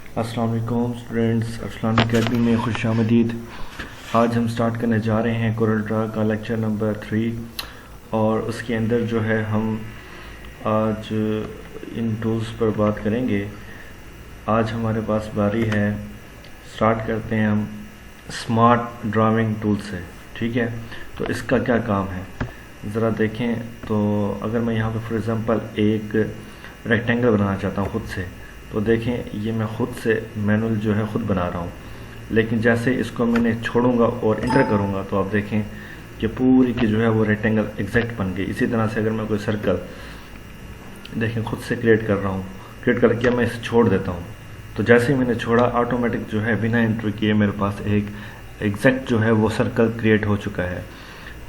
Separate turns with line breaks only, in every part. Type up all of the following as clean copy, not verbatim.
अस्सलाम वालेकुम students, Arsalan academy में खुशामदीद। आज हम स्टार्ट करने जा रहे हैं कोरल ड्रा का लेक्चर नंबर 3 और उसके अंदर जो है हम आज इन टूल्स पर बात करेंगे। आज हमारे पास बारी है, स्टार्ट करते हैं हम स्मार्ट ड्राइंग टूल से। ठीक है, तो इसका क्या काम है ज़रा देखें। तो अगर मैं यहाँ पे फॉर एग्ज़ाम्पल एक रेक्टेंगल बनाना चाहता हूँ खुद से, तो देखें ये मैं खुद से मैनुअल जो है खुद बना रहा हूँ, लेकिन जैसे इसको मैंने छोड़ूंगा और इंटर करूँगा तो आप देखें कि पूरी की जो है वो रेक्टेंगल एग्जैक्ट बन गई। इसी तरह से अगर मैं कोई सर्कल देखें खुद से क्रिएट कर रहा हूँ, क्रिएट करके मैं इसे छोड़ देता हूँ, तो जैसे ही मैंने छोड़ा ऑटोमेटिक जो है बिना इंटर किए मेरे पास एक एग्जैक्ट जो है वो सर्कल क्रिएट हो चुका है।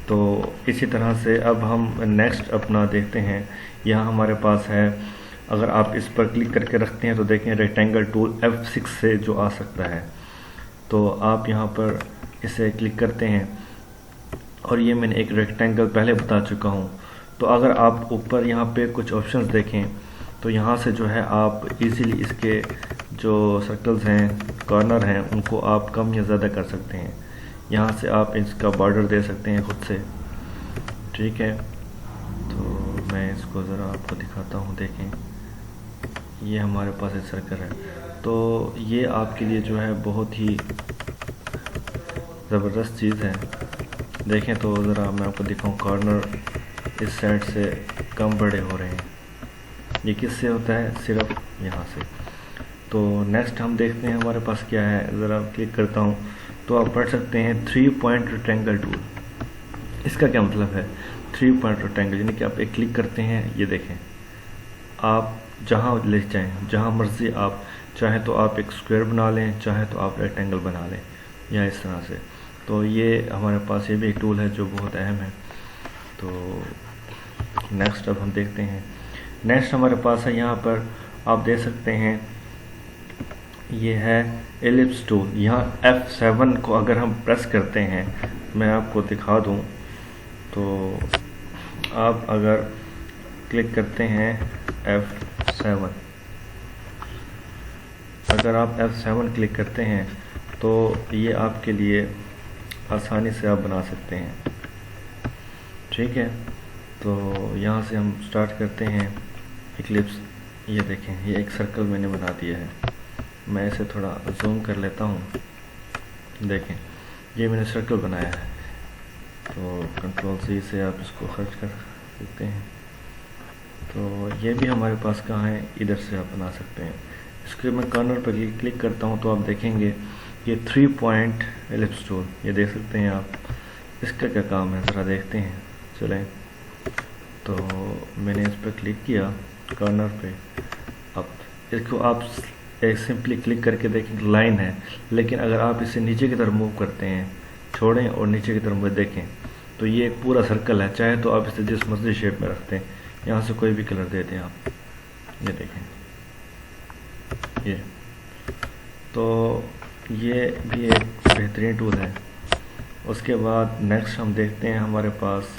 तो इसी तरह से अब हम नेक्स्ट अपना देखते हैं। यहाँ हमारे पास है, अगर आप इस पर क्लिक करके रखते हैं तो देखें रेक्टेंगल टूल F6 से जो आ सकता है। तो आप यहाँ पर इसे क्लिक करते हैं और ये मैंने एक रेक्टेंगल पहले बता चुका हूँ। तो अगर आप ऊपर यहाँ पे कुछ ऑप्शंस देखें तो यहाँ से जो है आप इजीली इसके जो सर्कल्स हैं, कॉर्नर हैं, उनको आप कम या ज़्यादा कर सकते हैं। यहाँ से आप इसका बॉर्डर दे सकते हैं खुद से। ठीक है, तो मैं इसको ज़रा आपको दिखाता हूँ। देखें ये हमारे पास एक सर्कल है, तो ये आपके लिए जो है बहुत ही ज़बरदस्त चीज़ है। देखें तो ज़रा मैं आपको दिखाऊँ, कॉर्नर इस साइड से कम बड़े हो रहे हैं। ये किससे होता है? सिर्फ यहाँ से। तो नेक्स्ट हम देखते हैं हमारे पास क्या है। ज़रा क्लिक करता हूँ तो आप पढ़ सकते हैं 3 पॉइंट रेक्टेंगल टूल। इसका क्या मतलब है? 3 पॉइंट रेक्टेंगल यानी कि आप एक क्लिक करते हैं, ये देखें आप जहाँ ले जाएँ, जहाँ मर्ज़ी आप चाहें तो आप एक स्क्वायर बना लें, चाहे तो आप रेक्टेंगल बना लें, या इस तरह से। तो ये हमारे पास ये भी एक टूल है जो बहुत अहम है। तो नेक्स्ट अब हम देखते हैं। नेक्स्ट हमारे पास है, यहाँ पर आप देख सकते हैं ये है एलिप्स टूल। यहाँ F7 को अगर हम प्रेस करते हैं, मैं आपको दिखा दूँ, तो आप अगर क्लिक करते हैं F7, अगर आप F7 क्लिक करते हैं तो ये आपके लिए आसानी से आप बना सकते हैं। ठीक है, तो यहाँ से हम स्टार्ट करते हैं इक्लिप्स। ये देखें ये एक सर्कल मैंने बना दिया है। मैं इसे थोड़ा जूम कर लेता हूँ। देखें ये मैंने सर्कल बनाया है, तो कंट्रोल C से आप इसको खर्च कर सकते हैं। तो ये भी हमारे पास कहाँ है, इधर से आप बना सकते हैं। इसके मैं कॉर्नर पर क्लिक करता हूँ तो आप देखेंगे ये 3 पॉइंट एलिप्स टूल, ये देख सकते हैं आप। इसका क्या काम है ज़रा देखते हैं। चलें, तो मैंने इस पर क्लिक किया कॉर्नर पे। अब इसको आप एक सिंपली क्लिक करके देखें लाइन है, लेकिन अगर आप इसे नीचे की तरफ मूव करते हैं, छोड़ें और नीचे की तरफ देखें, तो ये एक पूरा सर्कल है। चाहे तो आप इसे जिस मर्जी शेप में रखते हैं, यहाँ से कोई भी कलर दे दें आप। ये देखें ये, तो ये भी एक बेहतरीन टूल है। उसके बाद नेक्स्ट हम देखते हैं हमारे पास,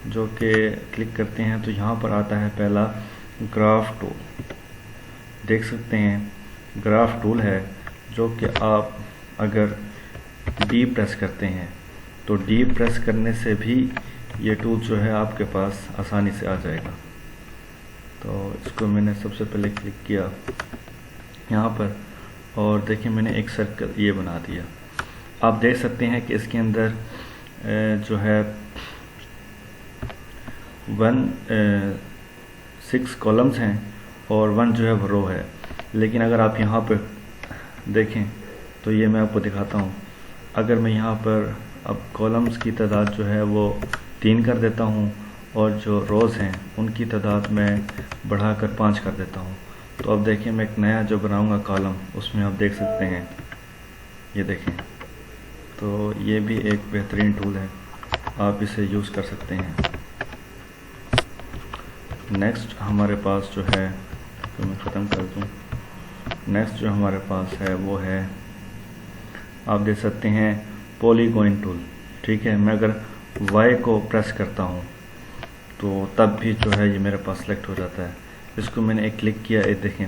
जो कि क्लिक करते हैं तो यहाँ पर आता है पहला ग्राफ टूल। देख सकते हैं ग्राफ टूल है, जो कि आप अगर D प्रेस करते हैं तो D प्रेस करने से भी ये टूल जो है आपके पास आसानी से आ जाएगा। तो इसको मैंने सबसे पहले क्लिक किया यहाँ पर और देखिए मैंने एक सर्कल ये बना दिया। आप देख सकते हैं कि इसके अंदर जो है 6 कॉलम्स हैं और 1 जो है वो रो है। लेकिन अगर आप यहाँ पर देखें तो ये मैं आपको दिखाता हूँ। अगर मैं यहाँ पर अब कॉलम्स की तादाद जो है वो 3 कर देता हूँ और जो रोज़ हैं उनकी तादाद मैं बढ़ाकर 5 कर देता हूँ, तो अब देखिए मैं एक नया जो बनाऊँगा कॉलम, उसमें आप देख सकते हैं, ये देखें। तो ये भी एक बेहतरीन टूल है, आप इसे यूज़ कर सकते हैं। नेक्स्ट हमारे पास जो है, तो मैं ख़त्म कर दूँ। नेक्स्ट जो हमारे पास है वो है, आप देख सकते हैं पॉलीगॉन टूल। ठीक है, मैं अगर Y को प्रेस करता हूँ तो तब भी जो है ये मेरे पास सेलेक्ट हो जाता है। इसको मैंने एक क्लिक किया, ये देखें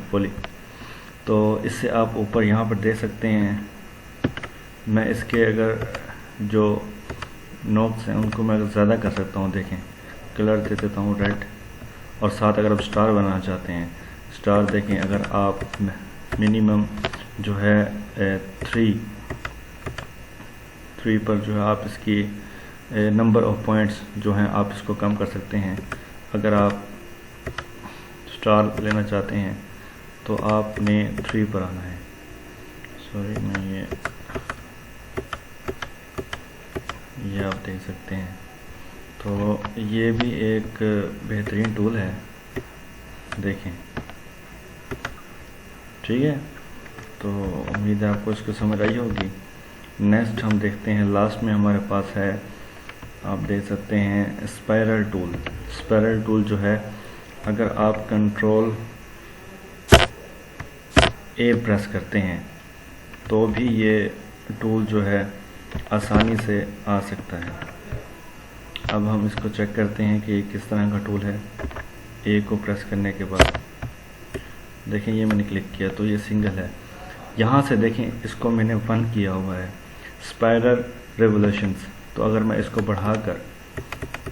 तो इससे आप ऊपर यहाँ पर दे सकते हैं। मैं इसके अगर जो नोब्स हैं उनको मैं ज़्यादा कर सकता हूँ। देखें, कलर दे देता हूँ रेड, और साथ अगर आप स्टार बनाना चाहते हैं, स्टार देखें, अगर आप मिनिमम जो है 3 पर जो है आप इसकी नंबर ऑफ पॉइंट्स जो हैं आप इसको कम कर सकते हैं। अगर आप स्टार लेना चाहते हैं तो आपने 3 पर आना है। सॉरी, मैं ये आप देख सकते हैं। तो ये भी एक बेहतरीन टूल है, देखें, ठीक है। तो उम्मीद है आपको इसको समझ आई होगी। नेक्स्ट हम देखते हैं, लास्ट में हमारे पास है, आप देख सकते हैं, स्पाइरल टूल। स्पाइरल टूल जो है, अगर आप कंट्रोल ए प्रेस करते हैं तो भी ये टूल जो है आसानी से आ सकता है। अब हम इसको चेक करते हैं कि किस तरह का टूल है। ए को प्रेस करने के बाद देखें, ये मैंने क्लिक किया तो ये सिंगल है। यहाँ से देखें, इसको मैंने 1 किया हुआ है, स्पाइरल रेवोल्यूशंस। तो अगर मैं इसको बढ़ाकर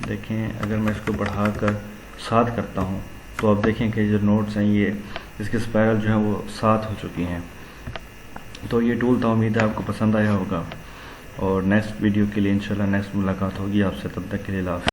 देखें, अगर मैं इसको बढ़ाकर 7 करता हूँ तो आप देखें कि जो नोट्स हैं ये इसके स्पाइरल जो है वो 7 हो चुकी हैं। तो ये टूल तो उम्मीद है आपको पसंद आया होगा, और नेक्स्ट वीडियो के लिए इंशाल्लाह नेक्स्ट मुलाकात होगी आपसे। तब तक के लिए